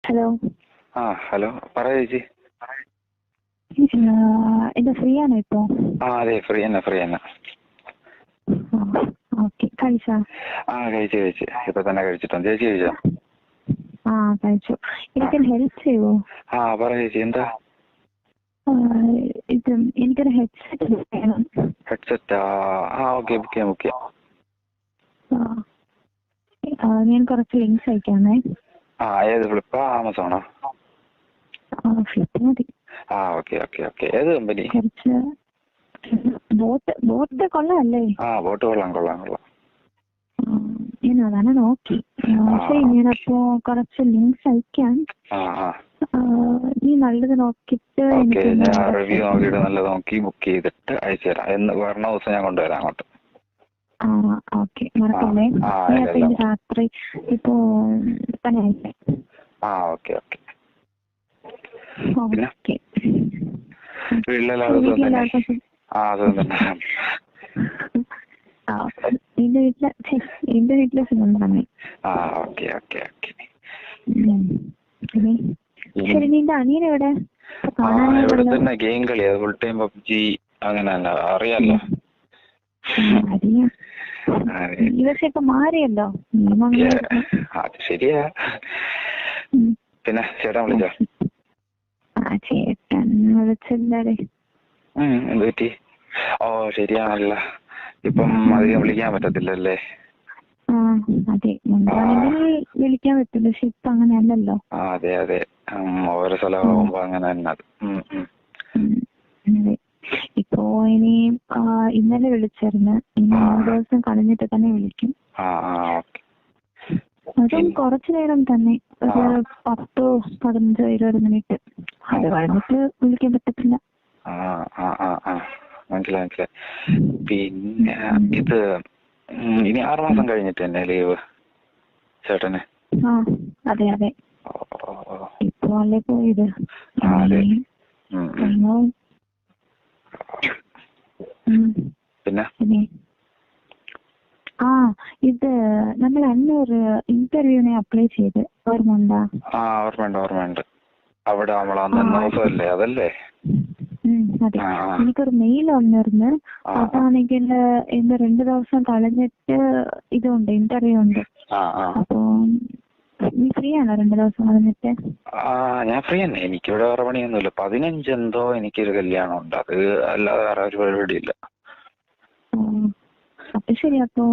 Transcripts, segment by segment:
Hello. Hello പറയൂ ചേച്ചി. എന്താ ഫ്രീ ആണോ ഇപ്പോ? അതെ ഫ്രീ തന്നെ. ഓക്കെ, കഴിച്ചാ? കഴിച്ചു ഇപ്പൊ തന്നെ കഴിച്ചിട്ടുണ്ട്. ചേച്ചി കഴിച്ചോ? കഴിച്ചു. എനിക്കൊരു ഹെൽപ്പ് ചെയ്യുമോ? പറയൂ ചേച്ചി, എന്താ? എനിക്കൊരു ഹെഡ്സെറ്റ് വേണം. ഹെഡ്സെറ്റാ? ഓക്കെ, ബുക്ക് ചെയ്യാം. ഞാൻ കുറച്ച് ലിങ്ക്സ് അയക്കാമേ. ഏത്, ഫ്ലിപ്പാ ആമസോണോ? ഫ്ലിപ്പ് മതി. ഓക്കെ. ഏത് കമ്പനി? കുറച്ച് ബോട്ട് കൊള്ളാമല്ലേ? ബോട്ട് കൊള്ളാം. ഞാൻ അതാണ് നോക്കി. ശരി, ഞാനപ്പോ കുറച്ച് ലിങ്ക്സ് അയക്കാം. നീ നല്ലത് നോക്കിയിട്ട് ഞാൻ റിവ്യൂ നോക്കിയിട്ട് നല്ലത് നോക്കി ബുക്ക് ചെയ്തിട്ട് അയച്ചു തരാം. വരണ ദിവസം ഞാൻ കൊണ്ടുവരാം അങ്ങോട്ട്. ഓക്കെ, മറക്കല്ലേ. ഞാൻ രാത്രി ഇപ്പോ തന്നെ അയച്ചേ. ഓക്കെ. ഓക്കെ. വീട്ടിലെല്ലാവരും സുഖം തന്നെ? സുഖം തന്നെ. എന്റെ വീട്ടിലെ സുഖം തന്നെ. ഓക്കെ. ശരി, നിന്റെ അനിയൻ എവിടെ? ഇവിടെ തന്നെ ഗെയിം കളി, ഫുൾ ടൈം പബ്ജി അങ്ങനെ തന്നെ, അറിയാലോ. അറിയാം. ഈ വർഷം ഇപ്പൊ മാറിയല്ലോ. അത് ശരിയാ. പിന്നെ ചേട്ടൻ വിളിച്ചോ? ചേട്ടൻ വിളിച്ചില്ലേ? എന്ത് പറ്റി? ശരിയാണല്ല, ഇപ്പം അധികം വിളിക്കാൻ പറ്റത്തില്ലല്ലേ? അതെ, മുൻപാണെങ്കിൽ വിളിക്കാൻ പറ്റില്ല, പക്ഷെ ഇപ്പൊ അങ്ങനെ അല്ലല്ലോ. അതെ. ഓരോ സ്ഥലമാകുമ്പോ അങ്ങനെ തന്നെ അത്. അതെ. ഇപ്പോ ഇനി ഇന്നലെ വിളിച്ചായിരുന്നു. ഇനി 3 ദിവസം കഴിഞ്ഞിട്ട് തന്നെ വിളിക്കും. അതും കുറച്ചു നേരം തന്നെ, ഒരു 10, 15, 20 മിനിറ്റ്. അത് കഴിഞ്ഞിട്ട് വിളിക്കാൻ പറ്റത്തില്ല. മനസ്സിലായി. പിന്നെ ഇത് ഇനി 6 മാസം കഴിഞ്ഞിട്ട് തന്നെ ലീവ് ചേട്ടന്? അതെ. ഇപ്പൊ അല്ലേ പോയത്. പിന്നെ ഇത് നമ്മൾ അന്നൊരു ഇന്റർവ്യൂവിനെ അപ്ലൈ ചെയ്ത് ഓർമ്മയുണ്ടോ? ഓർമ്മയുണ്ട്. അവിടെ നമ്മളല്ലേ അതല്ലേ? അതെ. എനിക്കൊരു മെയിൽ വന്നിരുന്നു. അതാണെങ്കിൽ 2 ദിവസം കഴിഞ്ഞിട്ട് ഇതുണ്ട്, ഇന്റർവ്യൂ ഉണ്ട്. അപ്പൊ നീ ഫ്രീ ആണോ 2 ദിവസം കഴിഞ്ഞിട്ട്? ഞാൻ ഫ്രീ തന്നെ. എനിക്കിവിടെ വേറെ പണിയൊന്നുമില്ല. 15 എന്തോ എനിക്കൊരു കല്യാണം ഉണ്ട്. അത് അല്ലാതെ വേറെ ഒരു പരിപാടിയില്ല. അപ്പൊ ശരി, അപ്പൊ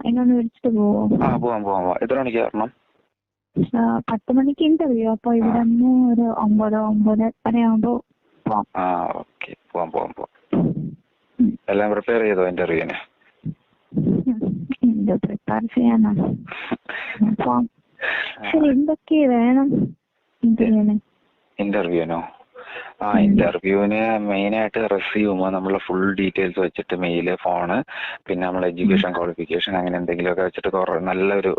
എന്നെ ഒന്ന് വിളിച്ചിട്ട് പോവോ? പോവാം. എത്ര മണിക്ക് വരണം? 10 മണിക്ക് ഇന്റർവ്യൂ. അപ്പൊ ഇവിടെ നിന്ന് ഒരു 9 ആകുമ്പോ പോവാം. ഓക്കെ, പോവാം. എല്ലാം പ്രിപ്പയർ ചെയ്തോ ഇന്റർവ്യൂവിന്? എന്ത് പ്രിപ്പയർ ചെയ്യാനോ? പോവാം. ശരി, എന്തൊക്കെ വേണം ഇന്റർവ്യൂവിനോ? ഇന്റർവ്യൂവിന് മെയിനായിട്ട് റെസ്യൂമ്, നമ്മളെ ഫുൾ ഡീറ്റെയിൽസ് വെച്ചിട്ട്, മെയില്, ഫോണ്, പിന്നെ നമ്മളെ എഡ്യൂക്കേഷൻ ക്വാളിഫിക്കേഷൻ, അങ്ങനെ എന്തെങ്കിലുമൊക്കെ വെച്ചിട്ട് നല്ലൊരു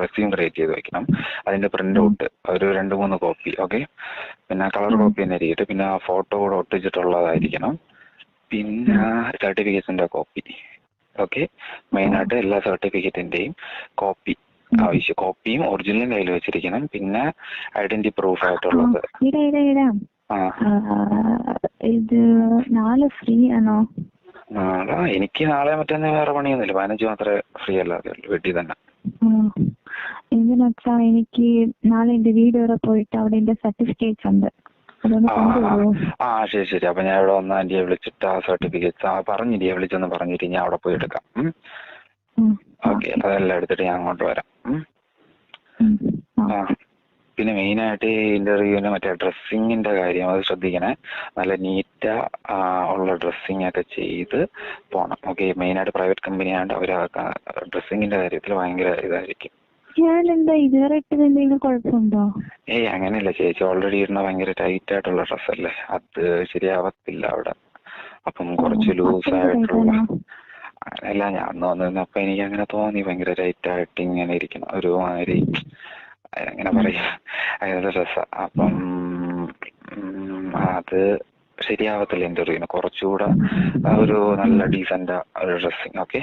റെസ്യൂം ക്രിയേറ്റ് ചെയ്ത് വെക്കണം. അതിന്റെ പ്രിന്റ് ഔട്ട് ഒരു 2-3 കോപ്പി. ഓക്കെ. പിന്നെ കളർ കോപ്പി തന്നെ ഇരിക്കട്ടെ. പിന്നെ ഫോട്ടോ കൂടെ ഒട്ടിച്ചിട്ടുള്ളതായിരിക്കണം. പിന്നെ സർട്ടിഫിക്കറ്റ്സിന്റെ കോപ്പി. ഓക്കെ. മെയിനായിട്ട് എല്ലാ സർട്ടിഫിക്കറ്റിന്റെയും കോപ്പി ആവശ്യം. കോപ്പിയും ഒറിജിനലും കയ്യിൽ വെച്ചിരിക്കണം. പിന്നെ ഐഡന്റിറ്റി പ്രൂഫ് ആയിട്ടുള്ളത്. ഇത് നാളെ ഫ്രീ ആണോ? എനിക്ക് നാളെ മറ്റന്നാൾ വേറെ പണിയൊന്നുമില്ല. 15 മാത്രമേ ഫ്രീ അല്ലാതെ ഉള്ളൂ, വീട്ടിൽ തന്നെ. എന്തിനാ? എനിക്ക് നാളെ എന്റെ വീട് വരെ പോയിട്ട് അവിടെ എന്റെ സർട്ടിഫിക്കറ്റ്സ് ഉണ്ട്. ശരി. അപ്പൊ ഞാൻ ഇവിടെ വന്ന് ആന്റിയെ വിളിച്ചിട്ട് ആ സർട്ടിഫിക്കറ്റ്സ് പറഞ്ഞില്ലേ, വിളിച്ചൊന്ന് പറഞ്ഞിട്ട് ഞാൻ അവിടെ പോയി എടുക്കാം. ഓക്കെ, അതെല്ലാം എടുത്തിട്ട് ഞാൻ അങ്ങോട്ട് വരാം. പിന്നെ മെയിനായിട്ട് ഈ ഇന്റർവ്യൂവിന് മറ്റേ ഡ്രസ്സിങ്ങിന്റെ കാര്യം അത് ശ്രദ്ധിക്കണേ. നല്ല നീറ്റാ ഉള്ള ഡ്രസ്സിങ് ഒക്കെ ചെയ്ത് പോണം. ഓക്കെ. മെയിനായിട്ട് പ്രൈവറ്റ് കമ്പനി ആയതുകൊണ്ട് അവർ ഡ്രസ്സിങ്ങിന്റെ കാര്യത്തിൽ ഭയങ്കര ഇതായിരിക്കും. ഇതുവരെ ഇട്ടത് എന്തെങ്കിലും കുഴപ്പമുണ്ടോ? അങ്ങനെയല്ല ചേച്ചി, ഓൾറെഡി ഇടുന്ന ഭയങ്കര ടൈറ്റ് ആയിട്ടുള്ള ഡ്രസ്സല്ലേ, അത് ശരിയാവത്തില്ല അവിടെ. അപ്പം കുറച്ച് ലൂസ് ആയിട്ടുള്ള അങ്ങനെയല്ല. ഞാൻ വന്നിരുന്നപ്പോ എനിക്ക് അങ്ങനെ തോന്നി, ഭയങ്കര ടൈറ്റ് ആയിട്ട് ഇങ്ങനെ ഇരിക്കണം, ഒരുമാതിരി എങ്ങനെ പറയാ, അങ്ങനത്തെ ഡ്രസ്സാ. അപ്പം അത് ശരിയാവത്തില്ല ഇന്റർവ്യൂവിന്. കുറച്ചുകൂടെ ഒരു നല്ല ഡീസന്റ് ഒരു ഡ്രസ്സിങ്. ഓക്കെ.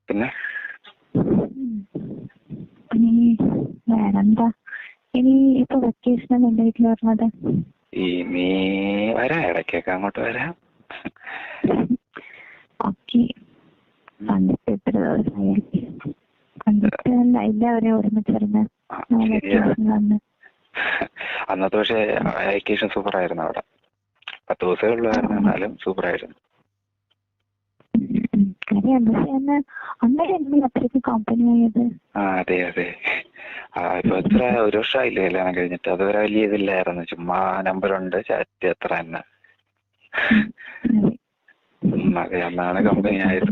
പിന്നെ എന്താ ഇനി ഇപ്പൊ വെക്കേഷൻ എന്റെ വീട്ടിൽ പറഞ്ഞത്? ഇനി വരാം, ഇടയ്ക്കൊക്കെ അങ്ങോട്ട് വരാം. ഓക്കെ. കണ്ടിട്ട് എത്ര ദിവസമായി? കണ്ടിട്ട് എല്ലാവരെയും ഒരുമിച്ചിരുന്ന് വന്ന്. അന്നത്തെ പക്ഷേ വെക്കേഷൻ സൂപ്പർ ആയിരുന്നു. അവിടെ 10 ദിവസമേ ഉള്ളായിരുന്നു, എന്നാലും സൂപ്പർ ആയിരുന്നു. അത്രയ്ക്ക് കമ്പനി ആയത്. അതെ അതെ. ഇപ്പൊ എത്ര 1 വർഷമായില്ലേ കല്യാണം കഴിഞ്ഞിട്ട്? അതുവരെ വലിയ ഇതില്ലായിരുന്നു, ചുമ്മാ നമ്പറുണ്ട്, ചാറ്റ് അത്ര തന്നെ. അതെ, അന്നാണ് കമ്പനി ആയത്.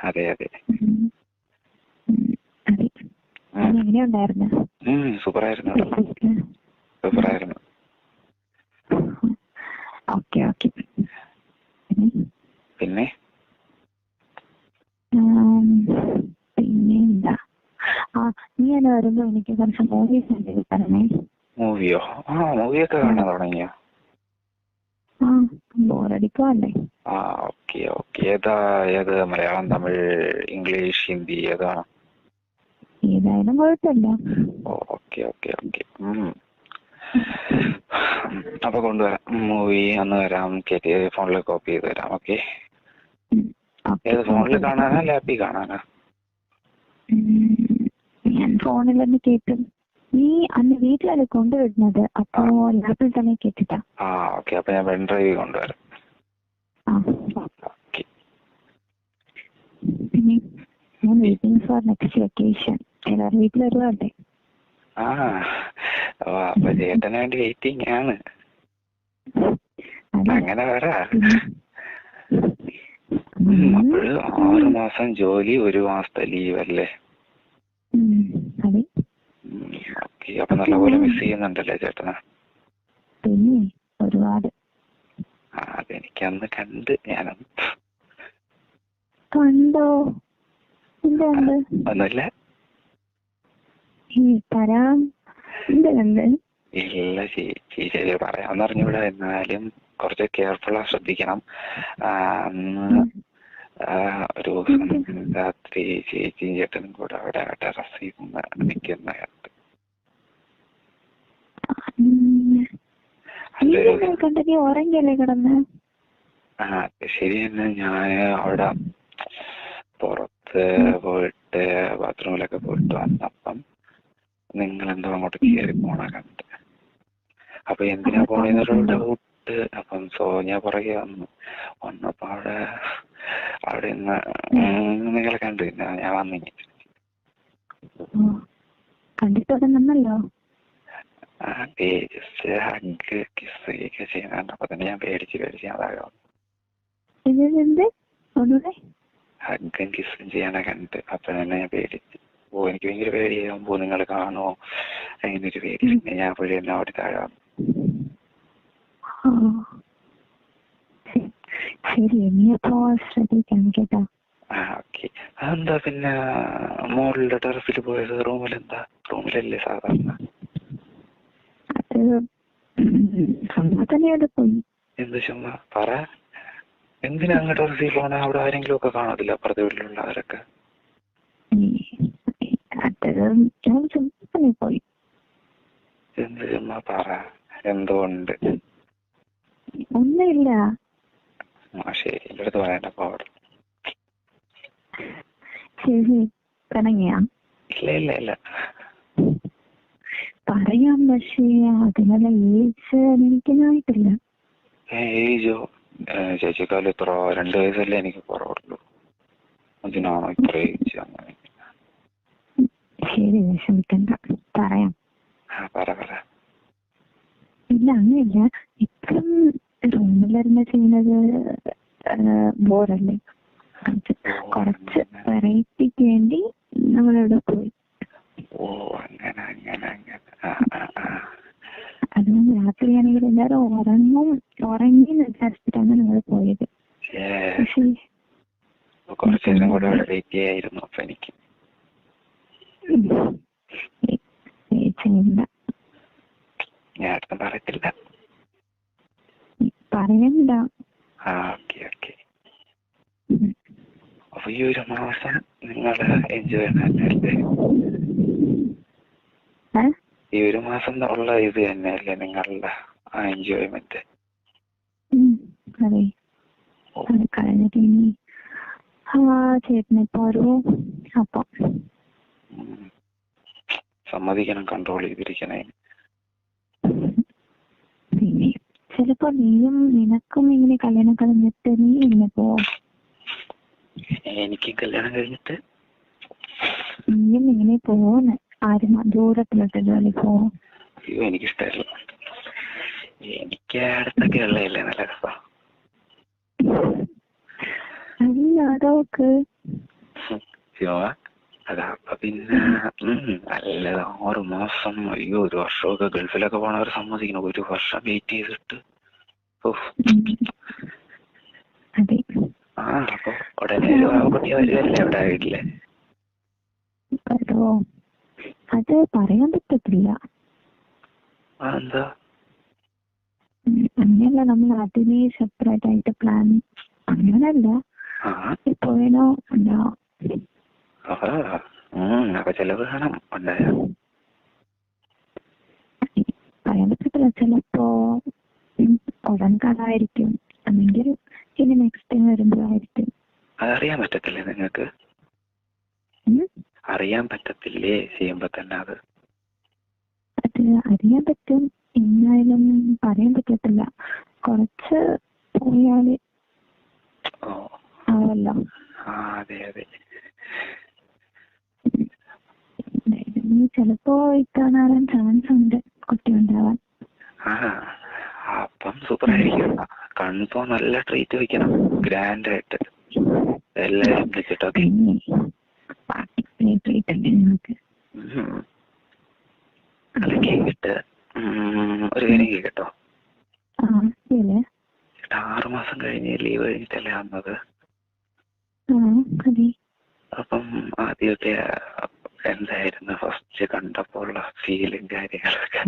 അതെ അതെ. സൂപ്പറായിരുന്നു, സൂപ്പറായിരുന്നു. പിന്നെ പിന്നെന്താ, നീ എന്നെ വരുമ്പോ എനിക്ക് കുറച്ച് മൂവീസ് എന്തെങ്കിലും തരണേ. മൂവിയോ? മൂവിയൊക്കെ കാണാൻ തുടങ്ങിയോ? ബോറടിക്കുവല്ലേ? Okay okay. ഏത് മലയാളം, തമിഴ്, ഇംഗ്ലീഷ്, ഹിന്ദി ഏതാണ്? ഏതായാലും കുഴപ്പമില്ല. Okay okay okay. അപ്പൊ കൊണ്ടുവരാം മൂവി, അന്ന് വരാം, ഫോണിൽ കോപ്പി ചെയ്ത് തരാം. ഓക്കെ. ഏത് ഫോണിൽ കാണാനാ ലാപ്പിൽ കാണാനാ? ഞാൻ ഫോണിൽ തന്നെ കേട്ടും. നീ അന്ന് വീട്ടിലല്ലേ കൊണ്ടുവരുന്നത്, അപ്പൊ ലാപ്പിൽ തന്നെ കേട്ടിട്ടാ. ഓക്കെ. അപ്പൊ ഞാൻ പെൻ ഡ്രൈവ് കൊണ്ടുവരാം. പിന്നെ ഞാൻ വെയിറ്റിംഗ് ഫോർ നെക്സ്റ്റ് വെക്കേഷൻ. എല്ലാവരും വീട്ടിൽ വരുവാട്ടെ. അപ്പൊ ചേട്ടന് വേണ്ടി വെയിറ്റിംഗ് ആണ്. അങ്ങനെ വരാ. അപ്പോഴ് 6 മാസം ജോലി, 1 മാസത്തെ ലീവ് അല്ലേ? ഓക്കെ. അപ്പൊ നല്ലപോലെ മിസ് ചെയ്യുന്നുണ്ടല്ലേ ചേട്ടന്? പിന്നെ ഒരുപാട്. അതെനിക്ക് അന്ന് കണ്ട്. ഞാനന്ന് കണ്ടോ? ഒന്നുമില്ല. തരാം. ഇല്ല ചേച്ചി, ശരി പറയാമെന്ന് അറിഞ്ഞൂടാ, എന്നാലും കുറച്ച് കെയർഫുള്ളാ, ശ്രദ്ധിക്കണം. അന്ന് ഒരു ദിവസം രാത്രി ചേച്ചിയും ചേട്ടനും കൂടെ അവിടെ ടെറസിൽ നിന്ന് നിൽക്കുന്ന ഉറങ്ങിയല്ലേ കിടന്ന്? ശരി തന്നെ. ഞാന് അവിടെ പുറത്ത് പോയിട്ട് ബാത്റൂമിലൊക്കെ പോയിട്ട് വന്നപ്പം നിങ്ങളെന്തോ അങ്ങോട്ട് കയറി പോണ കണ്ട്. അപ്പൊ എന്തിനാ പോണെന്നൊരു ഡൗട്ട്. അപ്പം ഞാൻ പുറകെ വന്നപ്പോ അവിടെ നിന്ന് നിങ്ങളെ കണ്ടു. ഞാൻ വന്നിങ്ങി കണ്ടിട്ട് നിന്നല്ലോ. ജസ്റ്റ് ഹഗ് കിസ് ഒക്കെ ചെയ്യുന്നുണ്ട്. അപ്പൊ തന്നെ ഞാൻ പേടിച്ച് അതാകെ ഹഗ്ഗും കിസ്സും ചെയ്യാനൊക്കെ കണ്ടിട്ട് അപ്പൊ തന്നെ ഞാൻ പേടിച്ച്. എനിക്ക് ഭയങ്കര പേടിയാകുമ്പോ നിങ്ങൾ കാണുമോ അങ്ങനൊരു പേടി. പിന്നെ ഞാൻ പുള്ളി എന്നെ അവിടെ താഴെ വന്നു. ഓക്കെ. അതെന്താ പിന്നെ മോളിലെ ടെറസിൽ പോയത്? റൂമിലെന്താ? റൂമിലല്ലേ സാധാരണ? എന്ത് ചുമ്മാ പറ. എന്തിനാ അങ്ങ് ടെറസിൽ പോണേ? അവിടെ ആരെങ്കിലും ഒക്കെ കാണത്തില്ല, അപ്പുറത്തെ വീട്ടിലുള്ളവരൊക്കെ? എന്ത് ചുമ്മാ പറ. എന്തുകൊണ്ട്? ഒന്നുമില്ല. ശരി, എൻ്റെ അടുത്ത് പറയണ്ട. അവിടെ ശരി, പിണങ്ങിയാ? ഇല്ല പറയാം, പക്ഷേ അതിനുള്ള ഏജ് എനിക്കായിട്ടില്ല. ഏജോ? ചേച്ചിക്കാലം ഇത്ര 2 വയസ്സല്ലേ എനിക്ക് കുറവുള്ളൂ. അതിനാണോ ഇത്ര ഏജ്? അങ്ങനെ ശരി, വിഷമിക്കണ്ട, പറയാം. പറ. ഇല്ല, അങ്ങനെയില്ല. ഇപ്പം റൂമിലിരുന്ന് ചെയ്യുന്നത് ബോറല്ലേ? കുറച്ച് വെറൈറ്റിക്ക് വേണ്ടി നമ്മളിവിടെ പോയി. അതുകൊണ്ട് രാത്രിയാണെങ്കിൽ എല്ലാരും ഉറങ്ങി വിചാരിച്ചിട്ടാണ് നമ്മൾ പോയത്. കുറച്ചേരം കൂടെ അവിടെ വെയിറ്റ് ചെയ്യായിരുന്നു. അപ്പൊ എനിക്ക് ഞാൻ അടുത്ത് പറയത്തില്ല. പറയണ്ട. ഓക്കെ. അപ്പൊ ഈ 1 മാസം നിങ്ങള് എൻജോയ് ചെയ്യണല്ലേ? ഈ ഒരു മാസം ഉള്ള ഇത് തന്നെയല്ലേ നിങ്ങളുടെ എൻജോയ്മെന്റ്? അതെ, അത് കഴിഞ്ഞിട്ട് ഇനി ചേട്ടനിപ്പോ ഒരു അപ്പം സമ്മതിക്കണം, കൺട്രോൾ ചെയ്തിരിക്കണേ. പിന്നെ ചിലപ്പോ നിനക്കും ഇങ്ങനെ കല്യാണം കഴിഞ്ഞിട്ട് നീ ഇങ്ങനെ പോവും. എനിക്ക് കല്യാണം കഴിഞ്ഞിട്ട് നീയും ഇങ്ങനെ പോവുന്നു, ആരും ദൂരത്തിലോട്ട് ജോലി പോവും. അയ്യോ എനിക്കിഷ്ടമല്ല, എനിക്ക് അടുത്തൊക്കെ ഉള്ളതല്ലേ നല്ല രസം. അല്ല അതൊക്കെ അതാ പിന്നെ നല്ലത് 6 മാസം, അയ്യോ 1 വർഷമൊക്കെ ഗൾഫിലൊക്കെ പോണവർ സമ്മതിക്കണം. 1 വർഷം വെയിറ്റ് ചെയ്തിട്ട് അപ്പൊ ഉടനെ കുട്ടി വരുമല്ലേ അവിടെ വീട്ടില്? അത് പറയാൻ പറ്റത്തില്ല. എന്താ അങ്ങനെയല്ല, നമ്മൾ അതിനെ സെപ്പറേറ്റ് ആയിട്ട് പ്ലാൻ അങ്ങനല്ല. പോയാലോ ഉണ്ടാവും. അപ്പൊ ചെലവ് വേണം ഉണ്ടായ. പറയാൻ പറ്റത്തില്ല, ചിലപ്പോ ഉടൻ കാണായിരിക്കും, അല്ലെങ്കിൽ ഇനി നെക്സ്റ്റ് ടൈം വരുമ്പോഴായിരിക്കും. അതറിയാൻ പറ്റത്തില്ലേ നിങ്ങൾക്ക്? അറിയാൻ പറ്റത്തില്ലേ ചെയ്യുമ്പോ തന്നെ? അത് അറിയാൻ പറ്റും, എന്നാലും പറയാൻ പറ്റത്തില്ല. കുറച്ച് പോയാല് ആവല്ലോ. അതെ അതെ. ചിലപ്പോ കാണാൻ ചാൻസ് ഉണ്ട് കുട്ടി ഉണ്ടാവാൻ. അപ്പം സൂപ്പർ ആയിരിക്കും. കൺഫേം നല്ല ട്രീറ്റ് വെക്കണം, ഗ്രാൻഡ് ആയിട്ട് എല്ലാരും വിളിച്ചിട്ടൊക്കെ. കേട്ട് ഒരു കാര്യം കേട്ടോ, 6 മാസം കഴിഞ്ഞ് ലീവ് കഴിഞ്ഞിട്ടല്ലേ വന്നത്? അപ്പം ആദ്യമൊക്കെ എന്തായിരുന്നു ഫസ്റ്റ് കണ്ടപ്പോൾ ഉള്ള ഫീലും കാര്യങ്ങളൊക്കെ?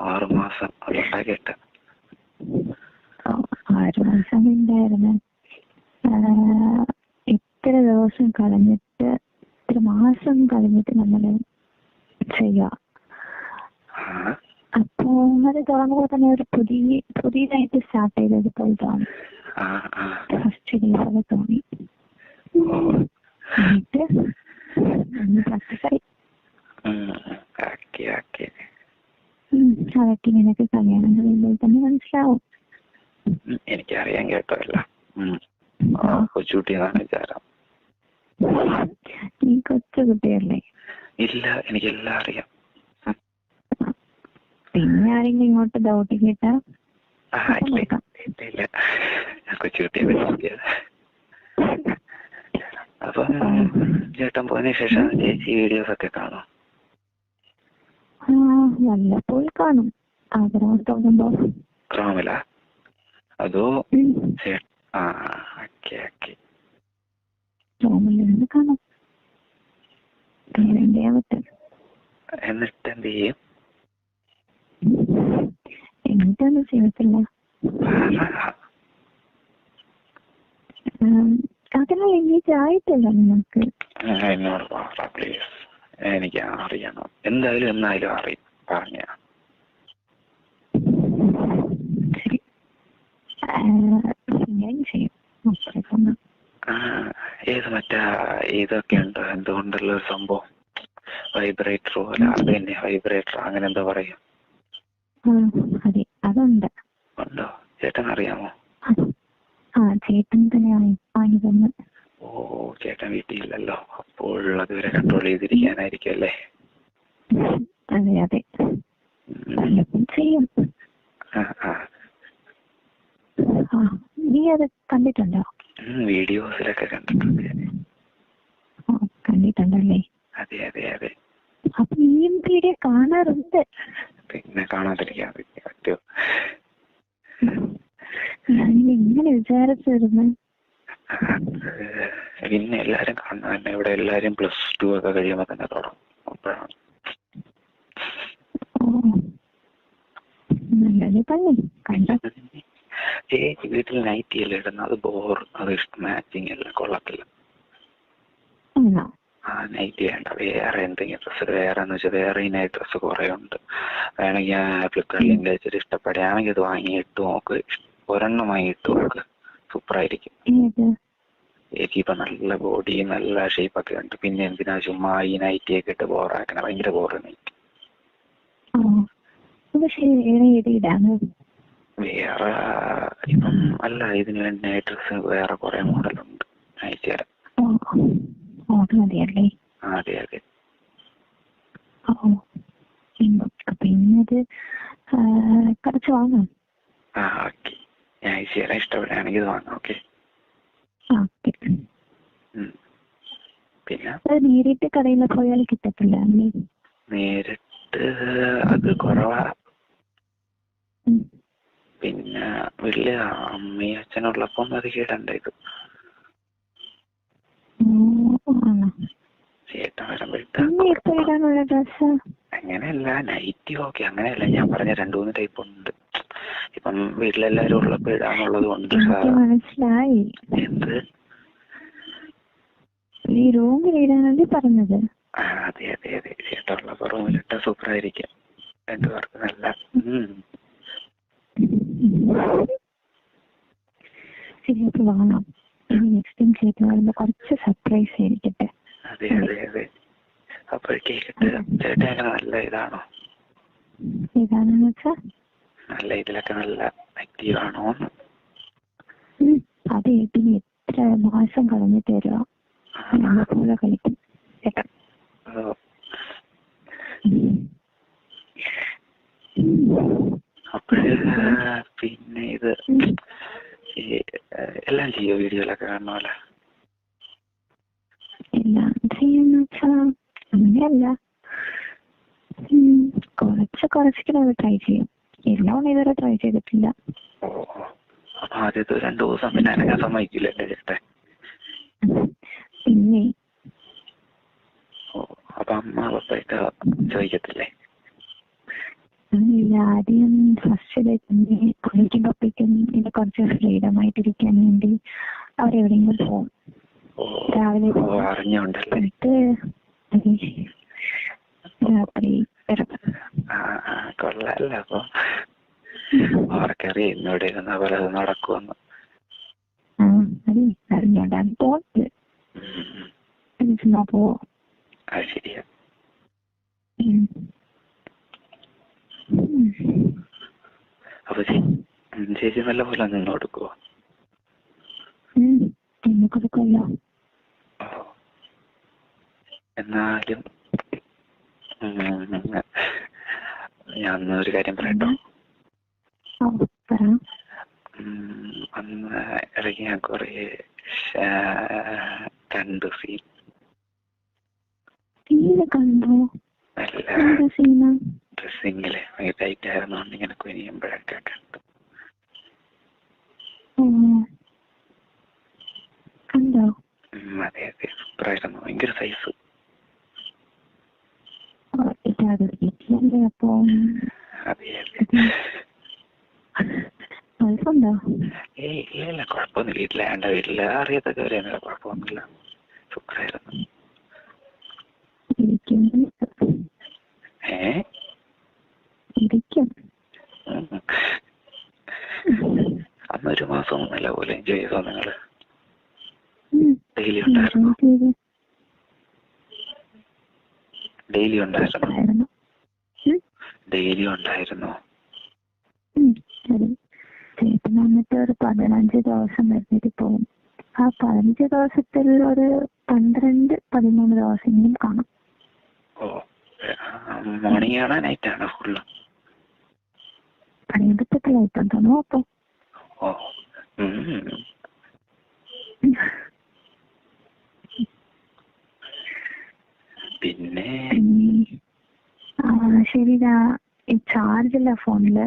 6 മാസം കേട്ട 6 മാസം ഉണ്ടായിരുന്നു. ഇത്ര ദിവസം കളഞ്ഞിട്ട്, ഇത്ര മാസം കളഞ്ഞിട്ട് നമ്മള് ചെയ്യാം. അപ്പൊ അത് തുടങ്ങുമ്പോ തന്നെ ഒരു പുതിയതായിട്ട് സ്റ്റാർട്ട് ചെയ്തത് പോലെ തോന്നി. ഫസ്റ്റ് ഡേയ്സൊക്കെ തോന്നി. എന്നിട്ട് പ്രാക്ടീസായി. അതൊക്കെ നിനക്ക് കല്യാണം കഴിയുമ്പോൾ തന്നെ മനസ്സിലാവും. എനിക്കറിയാൻ കേട്ടല്ല, കൊച്ചുകുട്ടിയെന്നാണ് വിചാരം. നീ കൊച്ചു കുട്ടിയല്ലേ? ഇല്ല, എനിക്കെല്ലാം അറിയാം. പിന്നെ ആരെങ്കിലും ഇങ്ങോട്ട് ഡൗട്ട് കേട്ടാ ഇല്ല, കൊച്ചുകുട്ടിയെ. അപ്പം ചേട്ടൻ പോയതിനു ശേഷം ചേച്ചി വീഡിയോസ് ഒക്കെ കാണും? വല്ലപ്പോൾ കാണും, ആഗ്രഹം തോന്നുമ്പോ. ക്രോമില അതോ? ക്രോമിലിരുന്ന് കാണും. എന്നിട്ട് എന്ത് ചെയ്യും? എന്നിട്ടൊന്നും ചെയ്യത്തില്ല. അതിനുള്ള എൻഗേജ് ആയിട്ടില്ല നിങ്ങൾക്ക്? എന്നോട് പറ പ്ലീസ്, എനിക്ക് അറിയണം. എന്തായാലും എന്നായാലും അറിയും, പറഞ്ഞ. ശരി, ചെയ്യും. ഏത് മറ്റാ ഇതൊക്കെ ഉണ്ടോ, എന്തുകൊണ്ടുള്ള ഒരു സംഭവം, വൈബ്രേറ്ററോ അല്ല അത് തന്നെ വൈബ്രേറ്റർ, അങ്ങനെ എന്താ പറയാ? അതെ, അതുണ്ട്. ഉണ്ടോ? ചേട്ടൻ അറിയാമോ? ചേട്ടൻ തന്നെ വാങ്ങി തന്നു. ഓ, ചേട്ടൻ വീട്ടിലില്ലല്ലോ, അപ്പോൾ അതുവരെ കൺട്രോൾ ചെയ്തിരിക്കാനായിരിക്കും അല്ലേ? അതെ അതെ, ചെയ്യും. നീ അത് കണ്ടിട്ടുണ്ടോ? വീഡിയോസിലൊക്കെ കണ്ടിട്ടുണ്ട്. കണ്ടിട്ടുണ്ടല്ലേ? അതെ അതെ അതെ. അപ്പൊ നീയും വീഡിയോ കാണാറുണ്ട്? പിന്നെ കാണാതിരിക്കാൻ പറ്റുമോ? ഞാനിങ്ങനെ ഇങ്ങനെ വിചാരിച്ചിരുന്നു. പിന്നെ എല്ലാരും കാണുന്ന തന്നെ, ഇവിടെ എല്ലാരും +2 ഒക്കെ കഴിയുമ്പോ തന്നെ തുടങ്ങും. അപ്പോഴാണ് ചേച്ചി വീട്ടിൽ നൈറ്റി അല്ലേ ഇടുന്നത്? അത് ബോർ, അത് മാച്ചിങ് അല്ല, കൊള്ളത്തില്ല. നൈറ്റ് വേണ്ട, വേറെ എന്തെങ്കിലും ഡ്രസ്സ്. വേറെ എന്ന് വെച്ചാൽ വേറെ ഈ നൈറ്റ് ഡ്രസ്സ് കുറേ ഉണ്ട്. വേണമെങ്കിൽ ഞാൻ ഫ്ലിപ്കാർട്ടിൽ ലിങ്ക് അയച്ചിട്ട് ഇഷ്ടപ്പെടുകയാണെങ്കിൽ അത് വാങ്ങി ഇട്ട് നോക്ക്. ഒരെണ്ണം വാങ്ങി ഇട്ട് നോക്ക്, സൂപ്പറായിരിക്കും. എനിക്കിപ്പോ നല്ല ബോഡി നല്ല ഷേപ്പൊക്കെ ഉണ്ട്. പിന്നെ എന്തിനാ ചുമ്മാ ഈ നൈറ്റിയൊക്കെ ഇട്ട് ബോറാക്കണം, ഭയങ്കര ബോറ് നൈറ്റ്. വേറെ ഇപ്പം അല്ല, ഇതിന് വേണ്ടി നൈറ്റ് ഡ്രസ് വേറെ കുറെ മോഡലുണ്ട്. അയച്ചു തരാം. അതെ അതെ. പിന്നെ കുറച്ച് വാങ്ങാം. ഓക്കെ, ഞാൻ അയച്ചു തരാം. ഇഷ്ടപ്പെടുകയാണെങ്കിൽ ഇത് വാങ്ങാം. ഓക്കെ. പിന്നെ നേരിട്ട് കടയിൽ പോയാൽ കിട്ടത്തില്ല? നേരിട്ട് അത് കുറവാ. പിന്നെ വലിയ അമ്മയും അച്ഛനുള്ളപ്പോ അത് കിടണ്ട. ഇത് ചേട്ടൻ വരുമ്പോഴത്തേക്ക് അങ്ങനെയല്ല, നൈറ്റി ഓക്കെ അങ്ങനെയല്ല. ഞാൻ പറഞ്ഞ 2-3 ടൈപ്പ് ഉണ്ട്. ഇപ്പം വീട്ടിലെല്ലാരും ഉള്ളപ്പോ ഇടാന്നുള്ളത് കൊണ്ട്. മനസ്സിലായി. എന്ത് ഈ റൂമിലിടാനല്ലേ പറഞ്ഞത്? അതെ അതെ അതെ. ചേട്ടുള്ളപ്പോ റൂമിലിട്ട സൂപ്പർ ആയിരിക്കും. രണ്ടുപേർക്ക് നല്ല. ശരിയായിട്ട് വാങ്ങാം. നെക്സ്റ്റ് ടൈം ചേട്ടൻ വരുമ്പോ കുറച്ച് സർപ്രൈസ് ആയിരിക്കട്ടെ. അതെ അതെ അതെ. അപ്പോഴേക്കിട്ട് ചേട്ടൻ നല്ല ഇതാണോ? ഇതാണെന്ന് വെച്ചാ നല്ല ഇതിലൊക്കെ നല്ല ആക്റ്റീവ് ആണോ? അതെ, പിന്നെ എത്ര മാസം കളഞ്ഞിട്ട് തരുക പോലെ കളിക്കും ചേട്ടാ. അപ്പോഴ് പിന്നെ ഇത് എല്ലാം ചെയ്യോ? വീഡിയോയിലൊക്കെ കാണുമല്ലോ. എല്ലാം ചെയ്യുന്ന വെച്ചാ അങ്ങനെയല്ല, കുറച്ചൊക്കെ ട്രൈ ചെയ്യും. എല്ലാം ഇതുവരെ ട്രൈ ചെയ്തിട്ടില്ല. അപ്പൊ ആദ്യത്തെ 2 ദിവസം പിന്നെ അനങ്ങാൻ സമ്മതിക്കില്ലല്ലേ ചേട്ടൻ? പിന്നെ അപ്പൊ അമ്മ പപ്പയൊക്കെ ചോദിക്കത്തില്ലേ? ആദ്യം ഫസ്റ്റ് ഡേ തന്നെ കുളിക്കും പപ്പയ്ക്കും പിന്നെ കുറച്ച് ഫ്രീഡം ആയിട്ടിരിക്കാൻ വേണ്ടി അവരെവിടെയെങ്കിലും പോകും. രാവിലെ അറിഞ്ഞോണ്ടല്ലേ? രാത്രി കൊള്ളാല്ല. അപ്പൊ അവർക്കറിയാം എന്നോട് ഇരുന്ന പോലെ അത് നടക്കുമെന്ന്. അറിഞ്ഞോണ്ടാണ് തോന്നുന്നത്. പോവോ? അത് ശരിയാ. അപ്പൊ ചേച്ചി നല്ല പോലെ നിന്ന് കൊടുക്കുവോ? കൊടുക്കുമല്ലോ. എന്നാലും ഞാൻ ഒരു കാര്യം പറയട്ടോ. അന്ന് ഇറങ്ങി ഞാൻ കൊറേ കണ്ടു സീൻ. ഡ്രസ്സിങ്ങില് ടൈറ്റ് ആയിരുന്നോണ്ട് ഇങ്ങനെ കുനിയുമ്പോഴൊക്കെ കണ്ടു. അതെ അതെ, സൂപ്പറായിരുന്നു. ഭയങ്കര സൈസ്. അതെ അതെ. ഇല്ല കുഴപ്പമൊന്നുമില്ല. വീട്ടിലെ എന്റെ വീട്ടില് അറിയത്തൊക്കെ വരെയൊന്നുമില്ല, കുഴപ്പമൊന്നുമില്ല. സൂപ്പറായിരുന്നു. അന്നൊരു മാസം നല്ല പോലെ എൻജോയ് ചെയ്തോ നിങ്ങള്? ഡെയിലി ഉണ്ടായിരുന്നു? ഡെയിലി ഉണ്ടായിരുന്നു? ചേട്ടൻ വന്നിട്ട് ഒരു 15 ദിവസം കഴിഞ്ഞിട്ട് പോകും. ആ 15 ദിവസത്തിൽ ഒരു 12-13 ദിവസമെങ്കിലും കാണും. മോർണിംഗ് ആണോ നൈറ്റ് ആണോ ഫുള്ള്? പണിയെടുത്തിട്ട് ലൈറ്റ് ഉണ്ടോ അപ്പൊ? പിന്നെ ശരിടാ, ചാർജില്ല ഫോണില്.